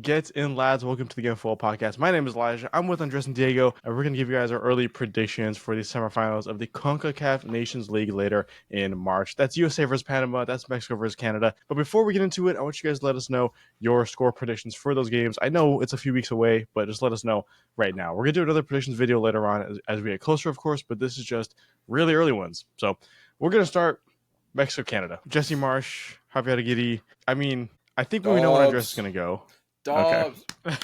Get in, lads? Welcome to the Game of Football podcast. My name is Elijah. I'm with Andres and Diego, and we're going to give you guys our early predictions for the semifinals of the Concacaf Nations League later in March. That's USA versus Panama. That's Mexico versus Canada. But before we get into it, I want you guys to let us know your score predictions for those games. I know it's a few weeks away, but just let us know right now. We're going to do another predictions video later on as we get closer, of course, but this is just really early ones. So we're going to start Mexico-Canada. Jesse Marsh, Javier Aguirre. I think we know where Andres is going to go. Dobbs. Okay.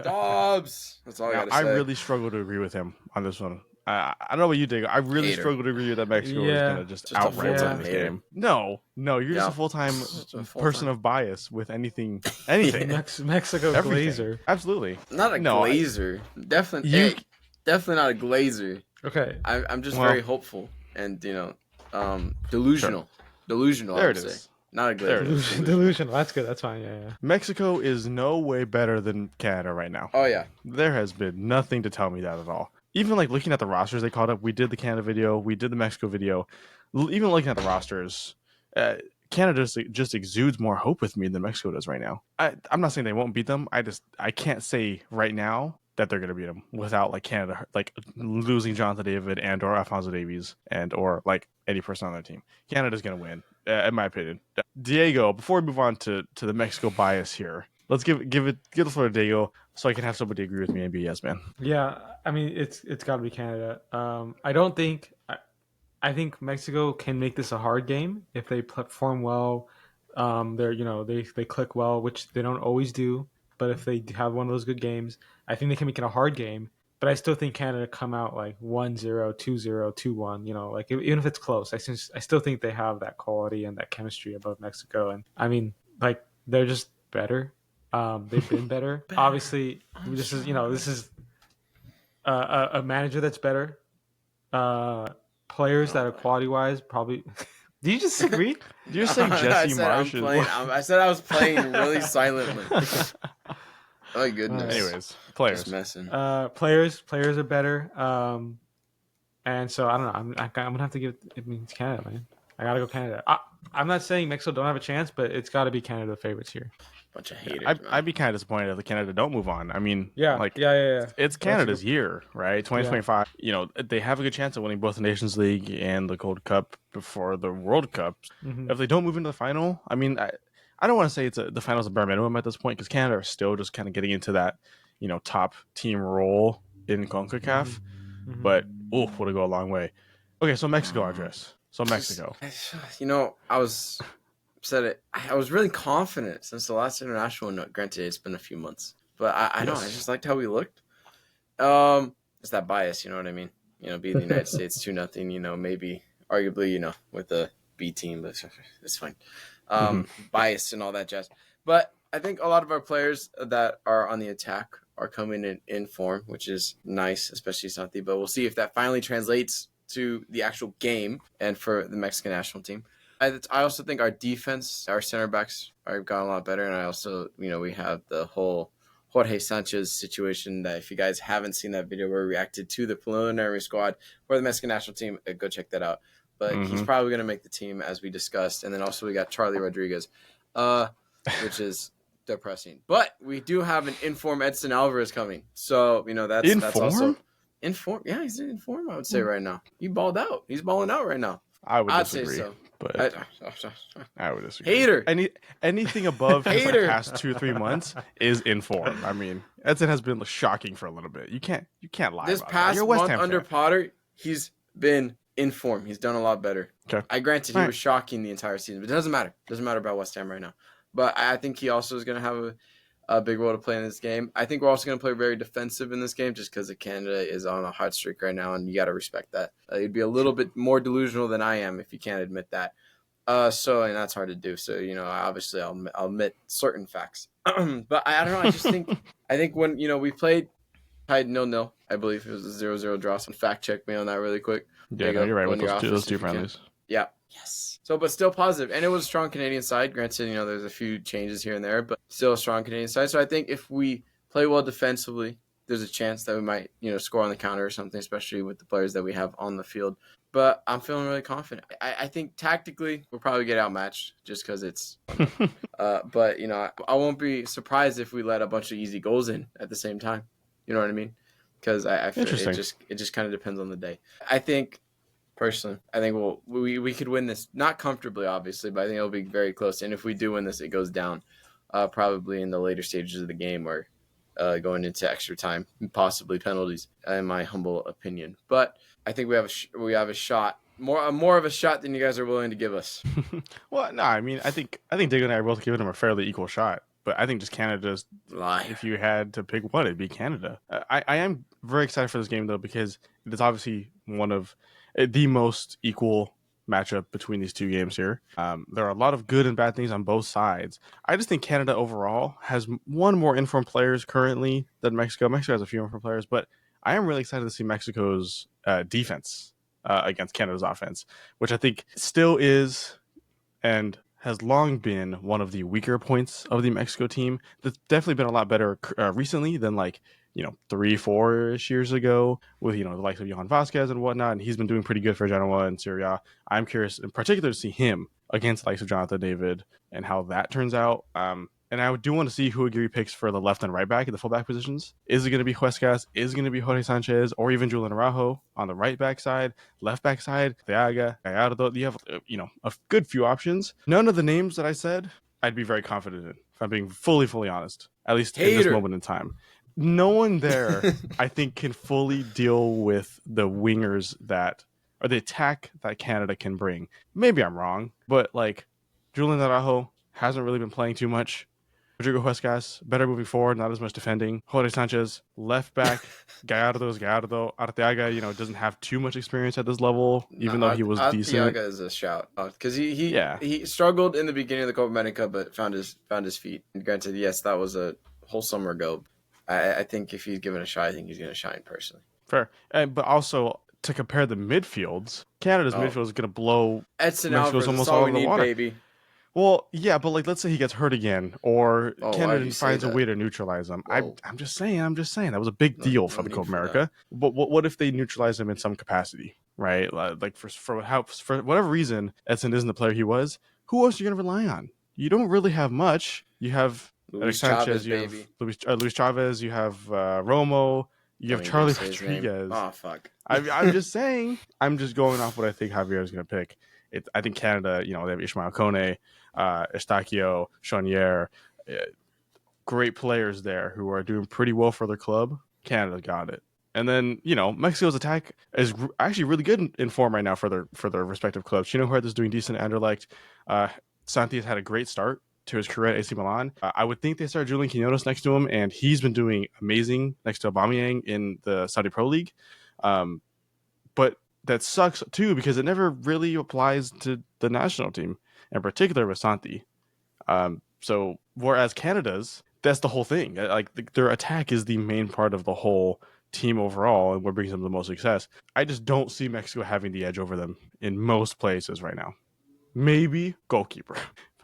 Dobbs. That's all I got to say. I really struggle to agree with him on this one. I don't know what you think. I really struggle to agree that Mexico is going to just outright win this game. No, you're just a full-time person of bias with anything. Mexico glazer. Absolutely. Not a glazer. Definitely not a glazer. Okay. I'm just very hopeful and, delusional. Sure. Delusional, there I would it say. is. Not a glazer. Delusional. That's good. That's fine. Yeah. Mexico is no way better than Canada right now. Oh, yeah. There has been nothing to tell me that at all. Even like looking at the rosters they called up, we did the Canada video, we did the Mexico video. Even looking at the rosters, Canada just exudes more hope with me than Mexico does right now. I'm not saying they won't beat them. I can't say right now that they're going to beat them without like Canada losing Jonathan David and or Alphonso Davies and or like any person on their team. Canada's going to win, in my opinion. Diego, before we move on to the Mexico bias here, let's give the floor to Diego so I can have somebody agree with me and be yes man. Yeah, it's got to be Canada. I think Mexico can make this a hard game if they perform well. They click well, which they don't always do. But if they have one of those good games, I think they can make it a hard game. But I still think Canada come out like 1-0, 2-0, 2-1. Even if it's close, I still think they have that quality and that chemistry above Mexico. And they're just better. They've been better. Obviously, this is a manager that's better. Players that are quality wise probably. Did you just agree? Did you say Jesse Marsh? I said I was playing really silently. Oh goodness. Anyways, players. Just messing. Players are better. And so I don't know. I'm gonna have to give it to Canada, man. I gotta go Canada. I'm not saying Mexico don't have a chance, but it's got to be Canada the favorites here. Bunch of haters. I'd be kind of disappointed if the Canada don't move on. Yeah. It's Canada's year, right? 2025. Yeah. They have a good chance of winning both the Nations League and the Gold Cup before the World Cup. Mm-hmm. If they don't move into the final, I don't want to say the final's a bare minimum at this point because Canada are still just kind of getting into that, top team role in CONCACAF. Mm-hmm. But would it go a long way? Okay, so Mexico, Andres. So Mexico. I was really confident since the last international one. Granted, it's been a few months, but I just liked how we looked. It's that bias, you know what I mean? Beating the United States 2-0. Maybe arguably, with the B team, but it's fine. Bias and all that jazz. But I think a lot of our players that are on the attack are coming in form, which is nice, especially Santi. But we'll see if that finally translates to the actual game and for the Mexican national team. I also think our defense, our center backs are gotten a lot better. And I also, we have the whole Jorge Sanchez situation that if you guys haven't seen that video where we reacted to the preliminary squad for the Mexican national team, go check that out. But he's probably going to make the team as we discussed. And then also we got Charlie Rodriguez, which is depressing. But we do have an in-form Edson Alvarez coming. So, that's also in form. Yeah, he's in form, I would say right now. He balled out. He's balling out right now. I'd disagree. Say so. But I would disagree. Hater. Anything above his past 2-3 months is in form. Edson has been shocking for a little bit. You can't lie. This about past that. month under Potter, he's been in form. He's done a lot better. Okay. I granted he was shocking the entire season, but it doesn't matter. It doesn't matter about West Ham right now. But I think he also is going to have a big role to play in this game. I think we're also going to play very defensive in this game just because Canada is on a hot streak right now, and you got to respect that. You'd be a little bit more delusional than I am if you can't admit that. And that's hard to do. So, obviously I'll admit certain facts. But I don't know. I think when, we played tied 0-0, I believe it was a 0-0 draw. So fact check me on that really quick. Yeah, you're right with those two friendlies. Yeah. Yes. So, but still positive. And it was a strong Canadian side. Granted, there's a few changes here and there, but still a strong Canadian side. So I think if we play well defensively there's a chance that we might, score on the counter or something, especially with the players that we have on the field. But I'm feeling really confident. I think tactically we'll probably get outmatched just because it's but, I won't be surprised if we let a bunch of easy goals in at the same time. You know what I mean? Because I feel it just kind of depends on the day. I think, personally, we could win this. Not comfortably, obviously, but I think it'll be very close. And if we do win this, it goes down probably in the later stages of the game or going into extra time, possibly penalties, in my humble opinion. But I think we have a shot, more of a shot than you guys are willing to give us. Well, no, I mean, I think Diego and I are both giving him a fairly equal shot. But I think just Canada's. If you had to pick one, it'd be Canada. I am very excited for this game though because it is obviously one of the most equal matchup between these two games here. There are a lot of good and bad things on both sides. I just think Canada overall has one more informed players currently than Mexico. Mexico has a few informed players, but I am really excited to see Mexico's defense against Canada's offense, which I think still is and has long been one of the weaker points of the Mexico team. That's definitely been a lot better recently than 3-4 years ago with the likes of Johan Vasquez and whatnot, and he's been doing pretty good for Genoa and Serie A. I'm curious in particular to see him against the likes of Jonathan David and how that turns out. And I do want to see who Aguirre picks for the left and right back at the fullback positions. Is it going to be Huescas? Is it going to be Jorge Sanchez? Or even Julian Araujo on the right back side, left back side, Theaga, Gallardo? You have, a good few options. None of the names that I said, I'd be very confident in, if I'm being fully honest, at least in this moment in time. No one there, I think, can fully deal with the wingers or the attack that Canada can bring. Maybe I'm wrong, but Julian Araujo hasn't really been playing too much. Rodrigo Huescas, better moving forward, not as much defending. Jorge Sanchez, left back. Gallardo. Arteaga, doesn't have too much experience at this level, even though he was decent. Arteaga is a shout because he struggled in the beginning of the Copa America, but found his feet. And granted, yes, that was a whole summer ago. I think if he's given a shot, I think he's going to shine personally. Fair, but also to compare the midfields, Canada's midfield is going to blow Edson Alvarez. Almost all in the water. Baby. Well, yeah, but let's say he gets hurt again, or Canada finds a way to neutralize him. I'm just saying that was a big deal for the Copa America. But what if they neutralize him in some capacity, right? For whatever reason, Edson isn't the player he was. Who else are you going to rely on? You don't really have much. You have Luis Sanchez, you have Luis Chavez, you have Romo, you have Charlie Rodriguez. Oh fuck! I'm just saying. I'm just going off what I think Javier is going to pick. I think Canada, they have Ishmael Kone, Estacio, Chonier, great players there who are doing pretty well for their club. Canada got it. And then, Mexico's attack is actually really good in form right now for their respective clubs. Chino Huerta is doing decent at Anderlecht. Santi has had a great start to his career at AC Milan. I would think they start Julian Quinones next to him, and he's been doing amazing next to Aubameyang in the Saudi Pro League. But that sucks too because it never really applies to the national team, in particular with Santi. So whereas Canada's, that's the whole thing. Their attack is the main part of the whole team overall, and what brings them the most success. I just don't see Mexico having the edge over them in most places right now. Maybe goalkeeper.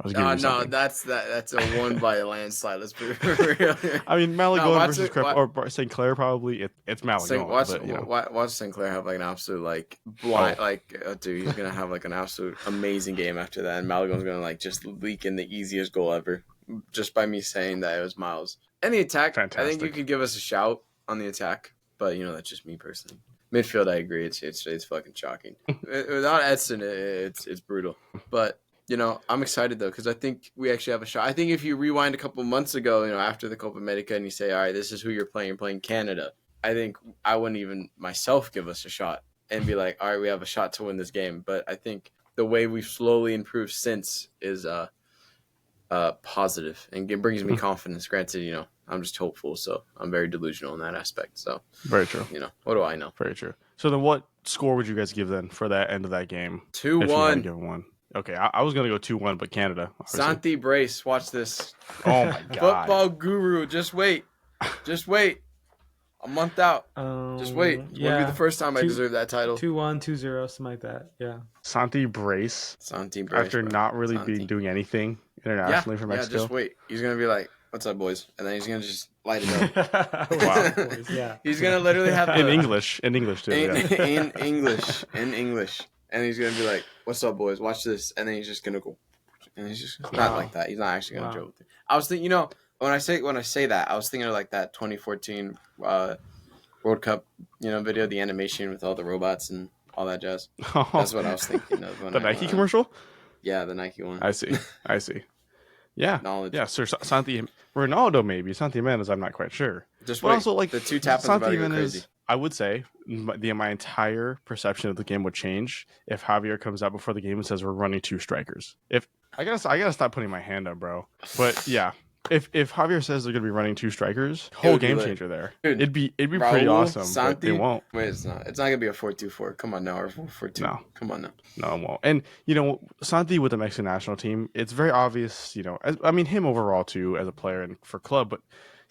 No, that's a one by a landslide. Let's be real. I mean, Malagon versus or St. Clair probably. It's Malagon. Watch St. Clair have an absolute blind dude. He's gonna have an absolute amazing game after that, and Malagon's gonna just leak in the easiest goal ever, just by me saying that it was Miles. And the attack, fantastic. I think you could give us a shout on the attack, but that's just me personally. Midfield, I agree. It's fucking shocking. Without Edson, it's brutal. But I'm excited though because I think we actually have a shot. I think if you rewind a couple months ago, after the Copa America, and you say, all right, this is who you're playing. You're playing Canada. I think I wouldn't even myself give us a shot and be like, all right, we have a shot to win this game. But I think the way we've slowly improved since is positive and it brings me confidence. Granted, I'm just hopeful, so I'm very delusional in that aspect. So very true. What do I know? Very true. So then, what score would you guys give then for that end of that game? 2-1. Give one. Okay, I was gonna go 2-1, but Canada. Obviously. Santi Brace, watch this. Oh my god! Football guru, just wait. A month out. Just wait. It's gonna be the first time I deserve that title. 2-1, 2-0, something like that. Yeah. Santi Brace. After not really doing anything internationally for Mexico. Yeah, just wait. He's gonna be like, what's up, boys? And then he's gonna just light it up. Wow. Yeah. He's gonna literally have In the English too. in, Yeah. in English, and he's gonna be like, "What's up, boys? Watch this," and then he's just gonna go, and he's just not Wow. like that. He's not actually gonna Wow. joke with it. I was thinking, when I say that, I was thinking of like that 2014 World Cup, video, the animation with all the robots and all that jazz. That's what I was thinking of when The Nike commercial. Yeah, the Nike one. I see. Yeah. Knowledge. Yeah, Sir Santi Ronaldo, maybe Santi Menez. I'm not quite sure. Just But wait. also, like, The two tappings Santi about to go Menez, crazy. I would say my entire perception of the game would change if Javier comes out before the game and says we're running 2 strikers. If I gotta stop putting my hand up, bro. But yeah, if Javier says they're gonna be running 2 strikers, whole would be game lit. changer there. Dude, It'd be pretty Raul, awesome, but Santi, they won't. Wait, it's not. It's not gonna be a 4-2-4. Come on now, or 4-4-2. No. Come on now. No, it won't. And Santi with the Mexican national team, it's very obvious. Him overall too as a player and for club, but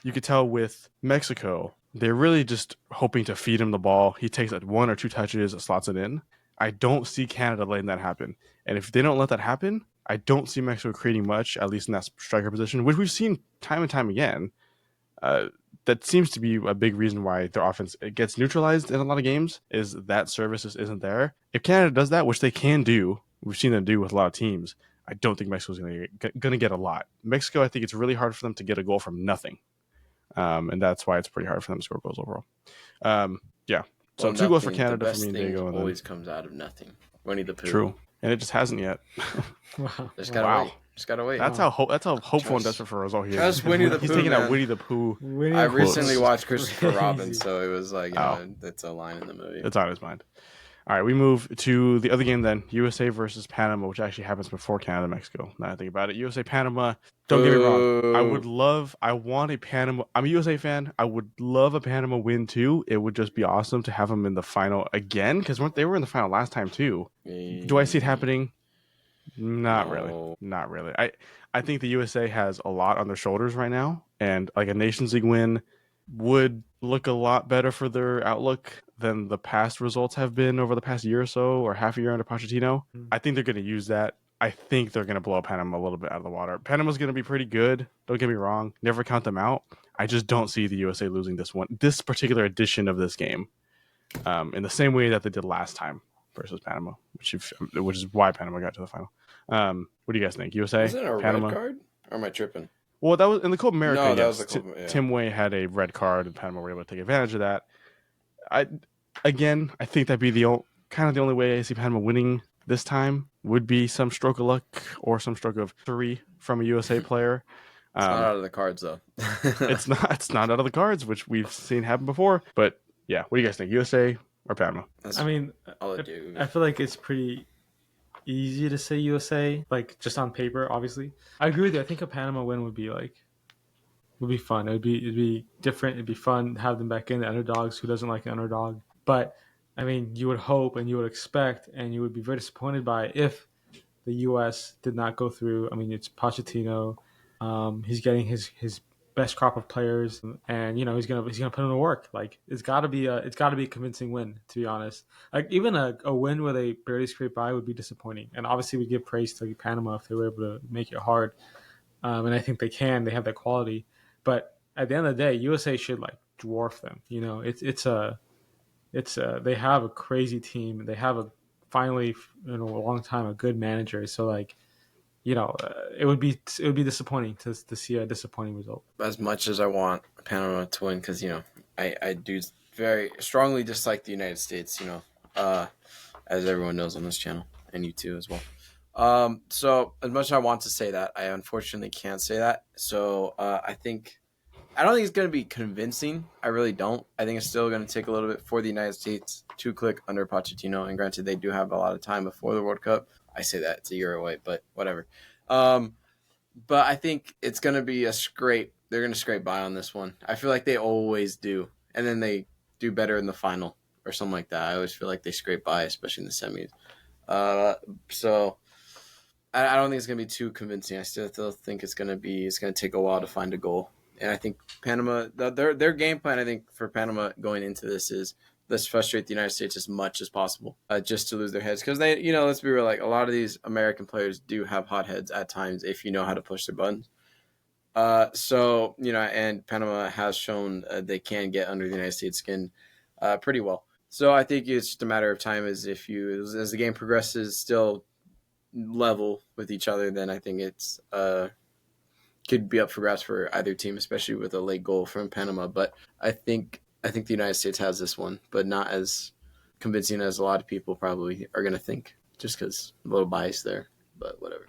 you could tell with Mexico, they're really just hoping to feed him the ball. He takes 1 or 2 touches, slots it in. I don't see Canada letting that happen. And if they don't let that happen, I don't see Mexico creating much, at least in that striker position, which we've seen time and time again. That seems to be a big reason why their offense gets neutralized in a lot of games, is that service just isn't there. If Canada does that, which they can do, we've seen them do with a lot of teams, I don't think Mexico's going to get a lot. Mexico, I think it's really hard for them to get a goal from nothing. And that's why it's pretty hard for them to score goals overall. Yeah. So Well, 2 goals for nothing- Canada the for me and best thing Diego. And always comes out of nothing. Winnie the Pooh. True. And it just hasn't yet. Wow. Just gotta Wow. wait. Just gotta wait. That's how hopeful and Trust- desperate for a result he is. trust Winnie the He's Pooh, taking out man. Winnie the Pooh. I recently quotes. watched Christopher Robin, Crazy. so it was like, it's a line in the movie. It's on his mind. All right, we move to the other game then, USA versus Panama, which actually happens before Canada Mexico. Now I think about it, USA Panama. Don't get me wrong. I want a Panama. I'm a USA fan. I would love a Panama win too. It would just be awesome to have them in the final again, because they were in the final last time too. Do I see it happening? Not really. Not really. I think the USA has a lot on their shoulders right now, and like a Nations League win would look a lot better for their outlook than the past results have been over the past year or so, or half a year under Pochettino. I think they're going to use that. I think they're going to blow Panama a little bit out of the water. Panama's going to be pretty good. Don't get me wrong. Never count them out. I just don't see the USA losing this particular edition of this game, in the same way that they did last time versus Panama, which is why Panama got to the final. What do you guys think? USA, Was it a Panama? red card? Or am I tripping? Well, that was in the Copa America. No, that yes, was the Copa, yeah. Tim Way had a red card, and Panama were able to take advantage of that. I think that'd be the only way I see Panama winning this time would be some stroke of luck or some stroke of 3 from a USA player. It's not out of the cards, though. It's not out of the cards, which we've seen happen before. But yeah, what do you guys think? USA or Panama? I mean, I'll let you. I feel like it's pretty easy to say USA, like just on paper, obviously. I agree with you. I think a Panama win would be fun. It'd be different. It'd be fun to have them back in, the underdogs. Who doesn't like an underdog? But I mean, you would hope and you would expect and you would be very disappointed by if the US did not go through. I mean, it's Pochettino. He's getting his best crop of players, and he's gonna put in the work. Like it's got to be a convincing win, to be honest. Like even a win where they barely scrape by would be disappointing. And obviously we give praise to Panama if they were able to make it hard, and I think they can. They have that quality, but at the end of the day, USA should dwarf them. They have a crazy team. They have finally in a long time a good manager. So it would be disappointing to see a disappointing result. As much as I want Panama to win, because I do very strongly dislike the United States. As everyone knows on this channel, and you too as well. So as much as I want to say that, I unfortunately can't say that. So I don't think it's going to be convincing. I really don't. I think it's still going to take a little bit for the United States to click under Pochettino. And granted, they do have a lot of time before the World Cup. I say that it's a year away, but whatever. But I think it's going to be a scrape. They're going to scrape by on this one. I feel like they always do. And then they do better in the final or something like that. I always feel like they scrape by, especially in the semis. So I don't think it's going to be too convincing. I still think it's going to take a while to find a goal. And I think Panama, their game plan, I think, for Panama going into this is let's frustrate the United States as much as possible, just to lose their heads. Because they, let's be real, a lot of these American players do have hot heads at times if you know how to push their buttons. So and Panama has shown they can get under the United States skin pretty well. So I think it's just a matter of time as the game progresses, still level with each other, then I think it's could be up for grabs for either team, especially with a late goal from Panama. But I think the United States has this one, but not as convincing as a lot of people probably are going to think, just because a little bias there. But whatever.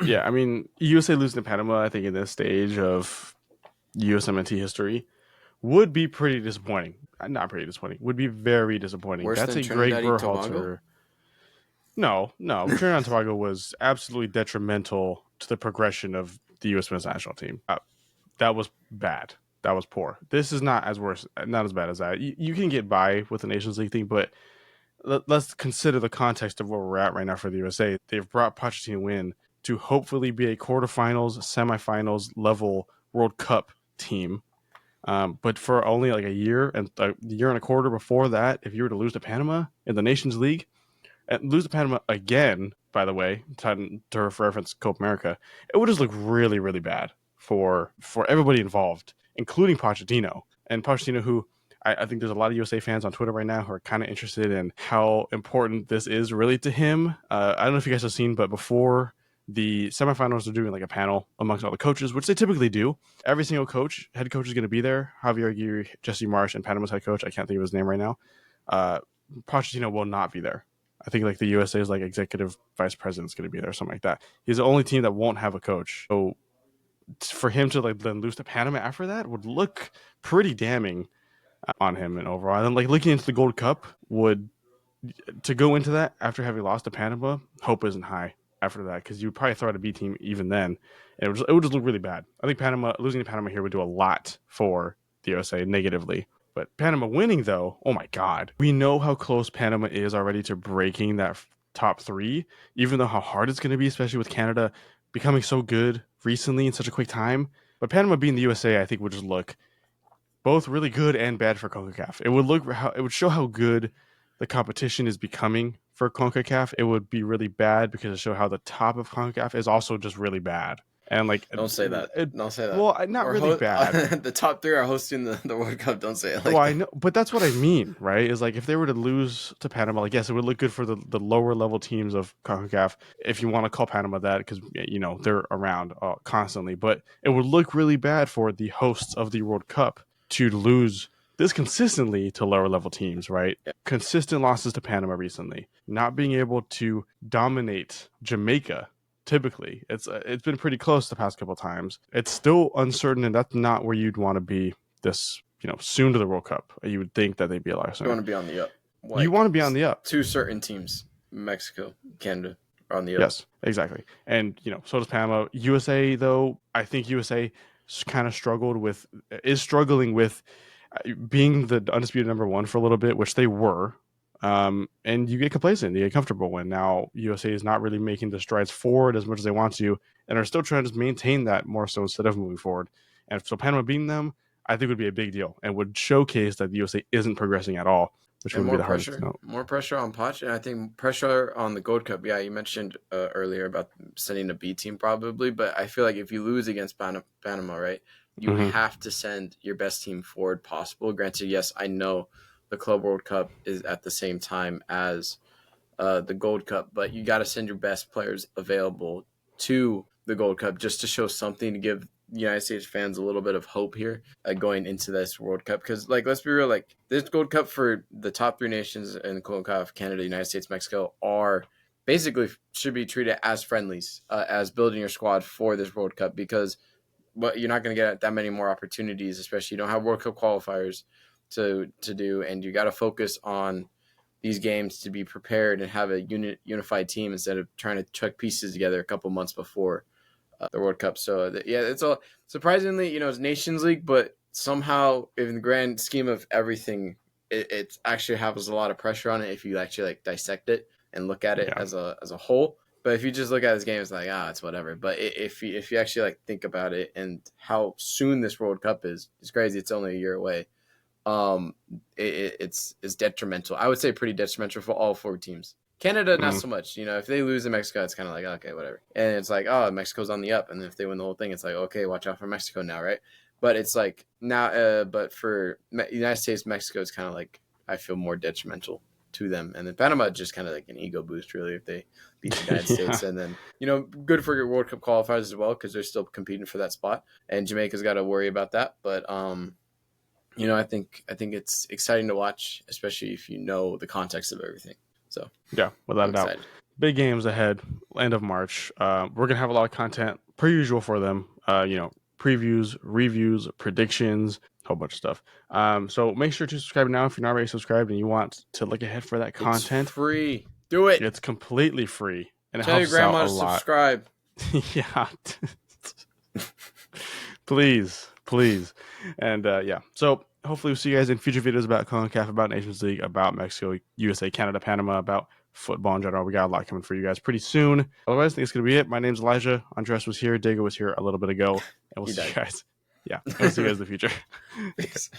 Yeah, I mean, USA losing to Panama, I think in this stage of USMNT history would be pretty disappointing. Not pretty disappointing. Would be very disappointing. Worse That's than a Greg Trinidad and Tobago? Berhalter. No. Trinidad and Tobago was absolutely detrimental to the progression of the U.S. men's national team. That was bad. That was poor. This is not as bad as that. You can get by with the Nations League thing, but let's consider the context of where we're at right now for the USA. They've brought Pochettino in to hopefully be a quarterfinals, semifinals level World Cup team. But for only like a year and a quarter before that, if you were to lose to Panama in the Nations League, and lose to Panama again, by the way, to reference Copa America, it would just look really, really bad for everybody involved, including Pochettino. And Pochettino, who I think there's a lot of USA fans on Twitter right now who are kind of interested in how important this is really to him. I don't know if you guys have seen, but before the semifinals, they're doing like a panel amongst all the coaches, which they typically do. Every single head coach is going to be there. Javier Aguirre, Jesse Marsh, and Panama's head coach, I can't think of his name right now. Pochettino will not be there. I think like the USA's like executive vice president is going to be there, or something like that. He's the only team that won't have a coach. So for him to like then lose to Panama after that would look pretty damning on him and overall. And then like looking into the Gold Cup to go into that after having lost to Panama, hope isn't high after that, because you would probably throw out a B team even then, and it would just look really bad. I think losing to Panama here would do a lot for the USA negatively. But Panama winning, though, oh my God. We know how close Panama is already to breaking that top three, even though how hard it's going to be, especially with Canada becoming so good recently in such a quick time. But Panama being the USA, I think, would just look both really good and bad for Concacaf. It would show how good the competition is becoming for Concacaf. It would be really bad because it show how the top of Concacaf is also just really bad. And like, Don't say that. Don't say that. Well, not really bad. The top three are hosting the World Cup. Don't say it like well, that. I know, but that's what I mean, right? Is like if they were to lose to Panama, like yes, it would look good for the lower level teams of CONCACAF, if you want to call Panama that, because they're around constantly. But it would look really bad for the hosts of the World Cup to lose this consistently to lower level teams, right? Yeah. Consistent losses to Panama recently, not being able to dominate Jamaica. Typically, it's been pretty close the past couple of times. It's still uncertain, and that's not where you'd want to be this soon to the World Cup. You would think that they'd be a lot sooner. You want to be on the up. You want to be on the up. Two certain teams, Mexico, Canada, are on the up. Yes, exactly. And so does Panama. USA, though, I think USA kind of is struggling with being the undisputed number one for a little bit, which they were. And you get complacent, you get comfortable when now USA is not really making the strides forward as much as they want to, and are still trying to just maintain that more so instead of moving forward. And so Panama beating them, I think would be a big deal and would showcase that the USA isn't progressing at all, which would be the hardest to know. More pressure on Poch, and I think pressure on the Gold Cup. Yeah, you mentioned earlier about sending a B team probably, but I feel like if you lose against Panama, right, you have to send your best team forward possible. Granted, yes, I know the Club World Cup is at the same time as the Gold Cup, but you got to send your best players available to the Gold Cup just to show something, to give United States fans a little bit of hope here going into this World Cup. Because, let's be real, this Gold Cup for the top three nations in CONCACAF, Canada, United States, Mexico, are basically should be treated as friendlies, as building your squad for this World Cup, because you're not going to get that many more opportunities, especially you don't have World Cup qualifiers to do, and you got to focus on these games to be prepared and have a unified team instead of trying to chuck pieces together a couple months before the World Cup. So it's all surprisingly, it's Nations League, but somehow in the grand scheme of everything, it actually has a lot of pressure on it if you actually dissect it and look at it as a whole. But if you just look at this game, it's like, it's whatever. But if you actually think about it and how soon this World Cup is, it's crazy. It's only a year away. It's detrimental. I would say pretty detrimental for all four teams. Canada, not so much. You know, if they lose in Mexico, it's kind of like, okay, whatever. And it's like, oh, Mexico's on the up. And if they win the whole thing, it's like, okay, watch out for Mexico now, right? But it's like now, but for United States, Mexico is kind of like, I feel more detrimental to them. And then Panama just kind of like an ego boost, really, if they beat the United States. And then, you know, good for your World Cup qualifiers as well, because they're still competing for that spot. And Jamaica's got to worry about that. But, you know, I think it's exciting to watch, especially if you know the context of everything. So yeah, without a doubt. Big games ahead, end of March. We're gonna have a lot of content per usual for them. You know, previews, reviews, predictions, a whole bunch of stuff. So make sure to subscribe now if you're not already subscribed and you want to look ahead for that content. It's free. Do it. It's completely free, and it Tell helps your grandma out a to lot. subscribe. Yeah. Please. And yeah, so hopefully we'll see you guys in future videos about CONCACAF, about Nations League, about Mexico, USA, Canada, Panama, about football in general. We got a lot coming for you guys pretty soon. Otherwise, I think it's going to be it. My name's Elijah. Andres was here. Dago was here a little bit ago. And we'll see you guys. Yeah, we'll see you guys in the future. Peace.